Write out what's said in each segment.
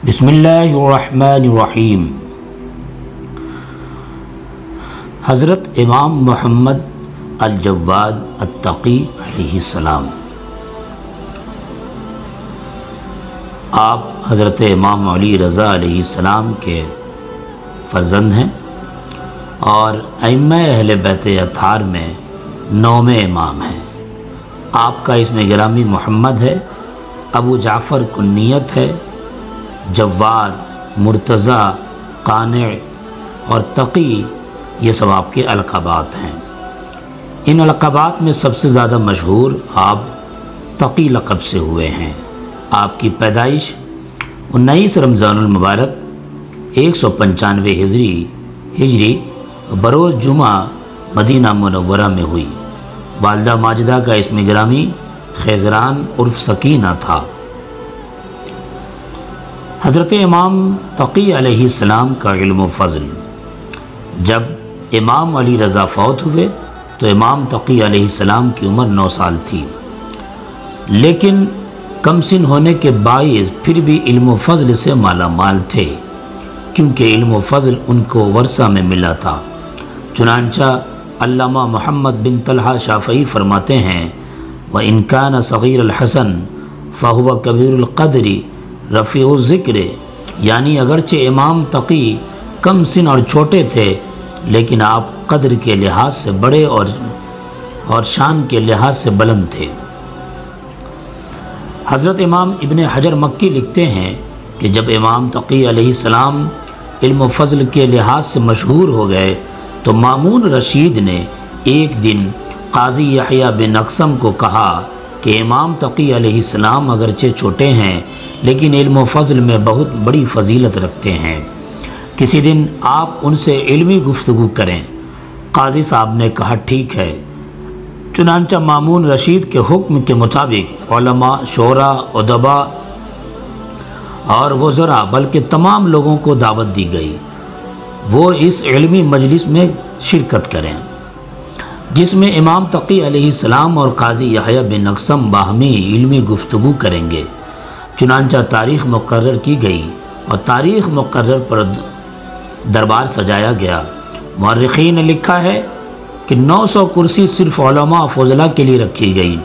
بسم اللہ الرحمن الرحیم۔ حضرت امام محمد الجواد التقی علیہ السلام، آپ حضرت امام علی رضا علیہ السلام کے فرزند ہیں اور ائمہ اہل بیت اطہار میں نویں امام ہیں۔ آپ کا اسم گرامی محمد ہے، ابو جعفر کنیت ہے، جواد، مرتضی، قانع اور تقی یہ سب آپ کے القابات ہیں۔ ان القابات میں سب سے زیادہ مشہور آپ تقی لقب سے ہوئے ہیں۔ آپ کی پیدائش 19 رمضان المبارک 195 ہجری بروز جمعہ مدینہ منورہ میں ہوئی۔ والدہ ماجدہ کا اسم گرامی خیزران عرف سکینہ تھا۔ حضرت امام تقی علیہ السلام کا علم و فضل، جب امام علی رضا فوت ہوئے تو امام تقی علیہ السلام کی عمر 9 سال تھی، لیکن کم سن ہونے کے باعث پھر بھی علم و فضل سے مالا مال تھے، کیونکہ علم و فضل ان کو ورثہ میں ملا تھا۔ چنانچہ علامہ محمد بن طلحہ شافعی فرماتے ہیں، وَإِنْ كَانَ صغیر الحسن فَهُوَ کبیر القدر رفیع الذکر، یعنی اگرچہ امام تقی کم سن اور چھوٹے تھے لیکن آپ قدر کے لحاظ سے بڑے اور شان کے لحاظ سے بلند تھے۔ حضرت امام ابن حجر مکی لکھتے ہیں کہ جب امام تقی علیہ السلام علم و فضل کے لحاظ سے مشہور ہو گئے تو مامون رشید نے ایک دن قاضی یحییٰ بن اقسم کو کہا کہ امام تقی علیہ السلام اگرچہ چھوٹے ہیں لیکن علم و فضل میں بہت بڑی فضیلت رکھتے ہیں، کسی دن آپ ان سے علمی گفتگو کریں۔ قاضی صاحب نے کہا ٹھیک ہے۔ چنانچہ مامون رشید کے حکم کے مطابق علماء، شعراء، ادباء اور وزراء بلکہ تمام لوگوں کو دعوت دی گئی وہ اس علمی مجلس میں شرکت کریں، جس میں امام تقی علیہ السلام اور قاضی یحییٰ بن اقسم باہمی علمی گفتگو کریں گے۔ چنانچہ تاریخ مقرر کی گئی اور تاریخ مقرر پر دربار سجایا گیا۔ مورخین نے لکھا ہے کہ 900 کرسی صرف علماء فضلاء کے لیے رکھی گئی۔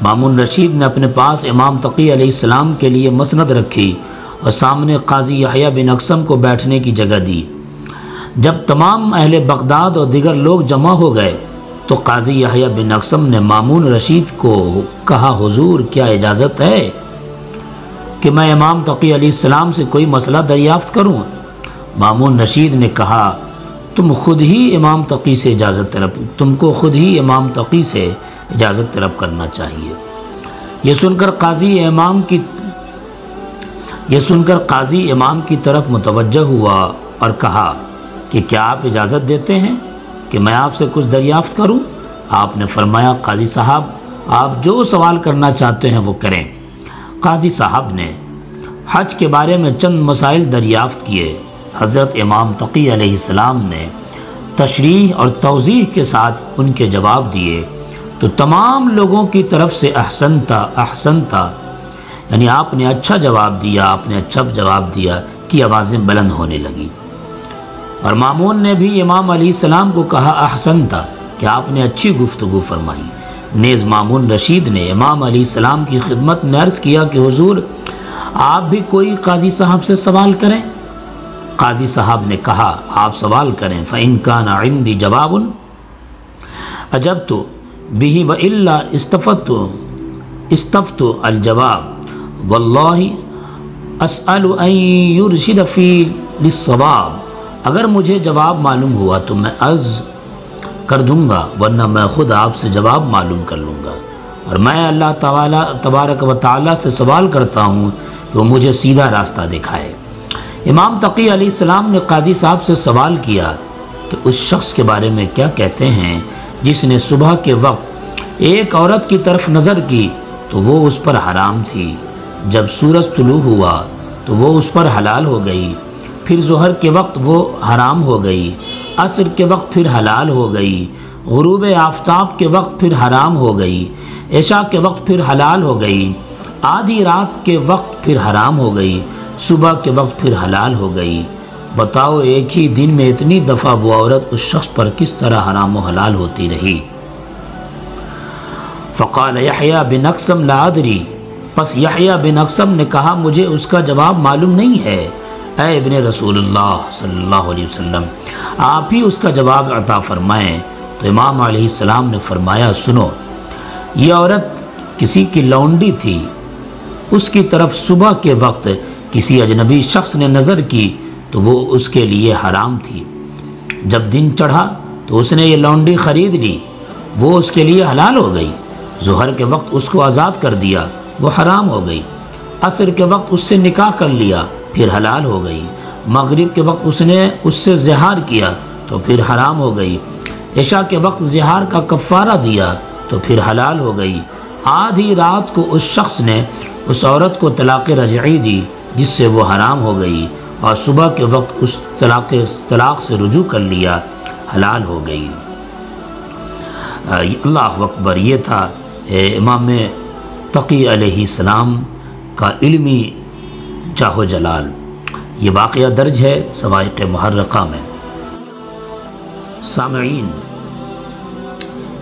مامون رشید نے اپنے پاس امام تقی علیہ السلام کے لیے مسند رکھی اور سامنے قاضی یحییٰ بن اقسم کو بیٹھنے کی جگہ دی۔ جب تمام اہل بغداد اور دیگر لوگ جمع ہو گئے تو قاضی یحییٰ بن اقسم نے مامون رشید کو کہا، حضور کیا اجازت ہے کہ میں امام تقی علیہ السلام سے کوئی مسئلہ دریافت کروں؟ مامون رشید نے کہا، تم کو خود ہی امام تقی سے اجازت طلب کرنا چاہیے۔ یہ سن کر قاضی امام کی طرف متوجہ ہوا اور کہا کہ کیا آپ اجازت دیتے ہیں کہ میں آپ سے کچھ دریافت کروں؟ آپ نے فرمایا، قاضی صاحب آپ جو سوال کرنا چاہتے ہیں وہ کریں۔ قاضی صاحب نے حج کے بارے میں چند مسائل دریافت کیے۔ حضرت امام تقی علیہ السلام نے تشریح اور توضیح کے ساتھ ان کے جواب دیے تو تمام لوگوں کی طرف سے احسنتا یعنی آپ نے اچھا جواب دیا کی آوازیں بلند ہونے لگی، اور مامون نے بھی امام علیہ السلام کو کہا احسنتا کہ آپ نے اچھی گفتگو فرمائی۔ نیز مامون رشید نے امام علیہ السلام کی خدمت میں عرض کیا کہ حضور آپ بھی کوئی قاضی صاحب سے سوال کریں۔ قاضی صاحب نے کہا، آپ سوال کریں۔ فَإِنْ كَانَ عِنْدِي جَوَابٌ أَجَبْتُ بِهِ وَإِلَّا اسْتَفْتُ الْجَوَابِ وَاللَّهِ أَسْأَلُ أَنْ يُرْشِدَ فِي لِلصَّوَابِ، اگر مجھے جواب معلوم ہوا تو میں عرض کر دوں گا، ورنہ میں خود آپ سے جواب معلوم کر لوں گا، اور میں اللہ تعالیٰ تبارک و تعالیٰ سے سوال کرتا ہوں کہ وہ مجھے سیدھا راستہ دکھائے۔ امام تقی علیہ السلام نے قاضی صاحب سے سوال کیا کہ اس شخص کے بارے میں کیا کہتے ہیں جس نے صبح کے وقت ایک عورت کی طرف نظر کی تو وہ اس پر حرام تھی، جب سورج طلوع ہوا تو وہ اس پر حلال ہو گئی، پھر ظہر کے وقت وہ حرام ہو گئی، عصر کے وقت پھر حلال ہو گئی، غروب آفتاب کے وقت پھر حرام ہو گئی، عشاء کے وقت پھر حلال ہو گئی، آدھی رات کے وقت پھر حرام ہو گئی، صبح کے وقت پھر حلال ہو گئی۔ بتاؤ ایک ہی دن میں اتنی دفعہ وہ عورت اس شخص پر کس طرح حرام و حلال ہوتی رہی؟ فقال یحییٰ بن اقسم لا ادری، پس یحییٰ بن اقسم نے کہا مجھے اس کا جواب معلوم نہیں ہے۔ اے ابن رسول اللہ صلی اللہ علیہ وسلم، آپ ہی اس کا جواب عطا فرمائیں۔ تو امام علیہ السلام نے فرمایا سنو، یہ عورت کسی کی لونڈی تھی، اس کی طرف صبح کے وقت کسی اجنبی شخص نے نظر کی تو وہ اس کے لیے حرام تھی۔ جب دن چڑھا تو اس نے یہ لونڈی خرید لی، وہ اس کے لیے حلال ہو گئی۔ ظہر کے وقت اس کو آزاد کر دیا، وہ حرام ہو گئی۔ عصر کے وقت اس سے نکاح کر لیا، پھر حلال ہو گئی۔ مغرب کے وقت اس نے اس سے زہار کیا تو پھر حرام ہو گئی۔ عشاء کے وقت زہار کا کفارہ دیا تو پھر حلال ہو گئی۔ آدھی رات کو اس شخص نے اس عورت کو طلاق رجعی دی جس سے وہ حرام ہو گئی، اور صبح کے وقت اس طلاق سے رجوع کر لیا، حلال ہو گئی۔ اللہ اکبر۔ یہ تھا امام تقی علیہ السلام کا علمی جاہ و جلال۔ یہ واقعہ درج ہے صواعق محرقہ میں۔ سامعین،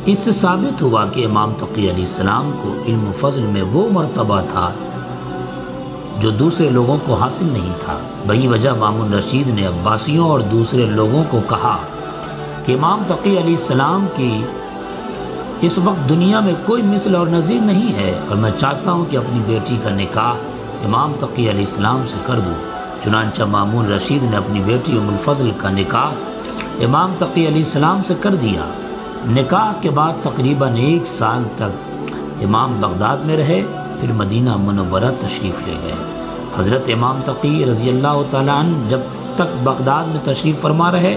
اس سے ثابت ہوا کہ امام تقی علیہ السلام کو علم و فضل میں وہ مرتبہ تھا جو دوسرے لوگوں کو حاصل نہیں تھا۔ بہی وجہ مامون رشید نے عباسیوں اور دوسرے لوگوں کو کہا کہ امام تقی علیہ السلام کی اس وقت دنیا میں کوئی مثل اور نظیر نہیں ہے، اور میں چاہتا ہوں کہ اپنی بیٹی کا نکاح امام تقی علیہ السلام سے کر دوں۔ چنانچہ مامون رشید نے اپنی بیٹی ام الفضل کا نکاح امام تقی علیہ السلام سے کر دیا۔ نکاح کے بعد تقریباً 1 سال تک امام بغداد میں رہے، پھر مدینہ منورہ تشریف لے گئے۔ حضرت امام تقی رضی اللہ تعالیٰ عنہ جب تک بغداد میں تشریف فرما رہے،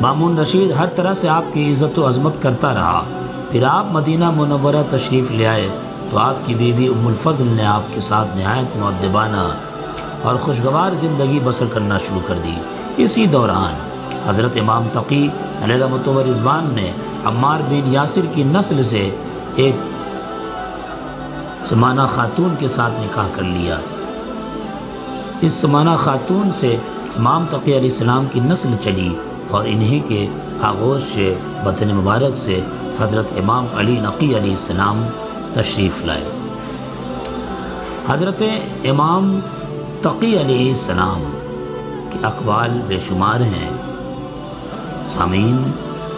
مامون رشید ہر طرح سے آپ کی عزت و عظمت کرتا رہا۔ پھر آپ مدینہ منورہ تشریف لے آئے تو آپ کی بیوی ام الفضل نے آپ کے ساتھ نہایت مؤدبانہ اور خوشگوار زندگی بسر کرنا شروع کر دی۔ اسی دوران حضرت امام تقی علیہ رحمۃ و رضوان نے عمار بن یاسر کی نسل سے ایک سمانہ خاتون کے ساتھ نکاح کر لیا۔ اس سمانہ خاتون سے امام تقی علیہ السلام کی نسل چلی، اور انہی کے آغوش سے بطن مبارک سے حضرت امام علی نقی علیہ السلام تشریف لائے۔ حضرت امام تقی علیہ السلام کے اقوال بے شمار ہیں۔ سامعین،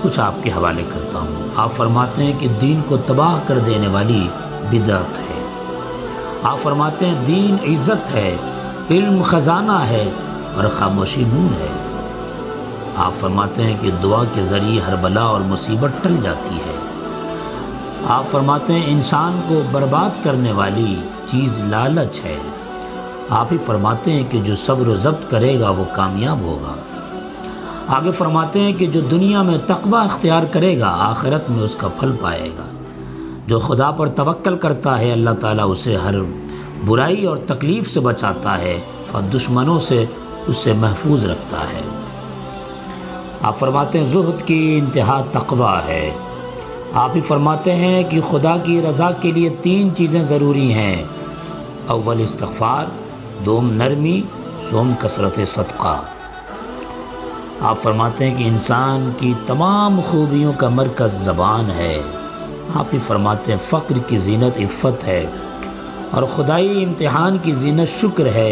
کچھ آپ کے حوالے کرتا ہوں۔ آپ فرماتے ہیں کہ دین کو تباہ کر دینے والی بدعت ہے۔ آپ فرماتے ہیں دین عزت ہے، علم خزانہ ہے اور خاموشی نور ہے۔ آپ فرماتے ہیں کہ دعا کے ذریعے ہر بلا اور مصیبت ٹل جاتی ہے۔ آپ فرماتے ہیں انسان کو برباد کرنے والی چیز لالچ ہے۔ آپ ہی فرماتے ہیں کہ جو صبر و ضبط کرے گا وہ کامیاب ہوگا۔ آگے فرماتے ہیں کہ جو دنیا میں تقوی اختیار کرے گا آخرت میں اس کا پھل پائے گا۔ جو خدا پر توکل کرتا ہے اللہ تعالیٰ اسے ہر برائی اور تکلیف سے بچاتا ہے اور دشمنوں سے اسے محفوظ رکھتا ہے۔ آپ فرماتے ہیں زہد کی انتہا تقوی ہے۔ آپ ہی فرماتے ہیں کہ خدا کی رضا کے لیے 3 چیزیں ضروری ہیں: اول استغفار، دوم نرمی، سوم کثرت صدقہ۔ آپ فرماتے ہیں کہ انسان کی تمام خوبیوں کا مرکز زبان ہے۔ آپ ہی فرماتے ہیں فقر کی زینت عفت ہے، اور خدائی امتحان کی زینت شکر ہے،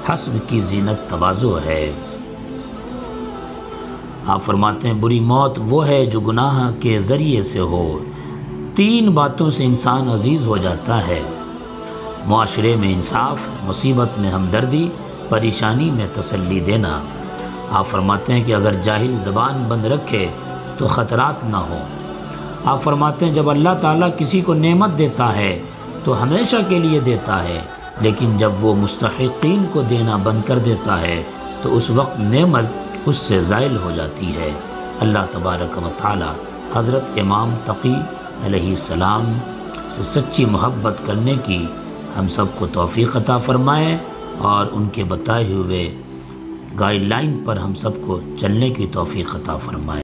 حسب کی زینت تواضع ہے۔ آپ فرماتے ہیں بری موت وہ ہے جو گناہ کے ذریعے سے ہو۔ 3 باتوں سے انسان عزیز ہو جاتا ہے: معاشرے میں انصاف، مصیبت میں ہمدردی، پریشانی میں تسلی دینا۔ آپ فرماتے ہیں کہ اگر جاہل زبان بند رکھے تو خطرات نہ ہوں۔ آپ فرماتے ہیں جب اللہ تعالیٰ کسی کو نعمت دیتا ہے تو ہمیشہ کے لیے دیتا ہے، لیکن جب وہ مستحقین کو دینا بند کر دیتا ہے تو اس وقت نعمت اس سے زائل ہو جاتی ہے۔ اللہ تبارک و تعالی حضرت امام تقی علیہ السلام سے سچی محبت کرنے کی ہم سب کو توفیق عطا فرمائے، اور ان کے بتائے ہوئے گائیڈ لائن پر ہم سب کو چلنے کی توفیق عطا فرمائے۔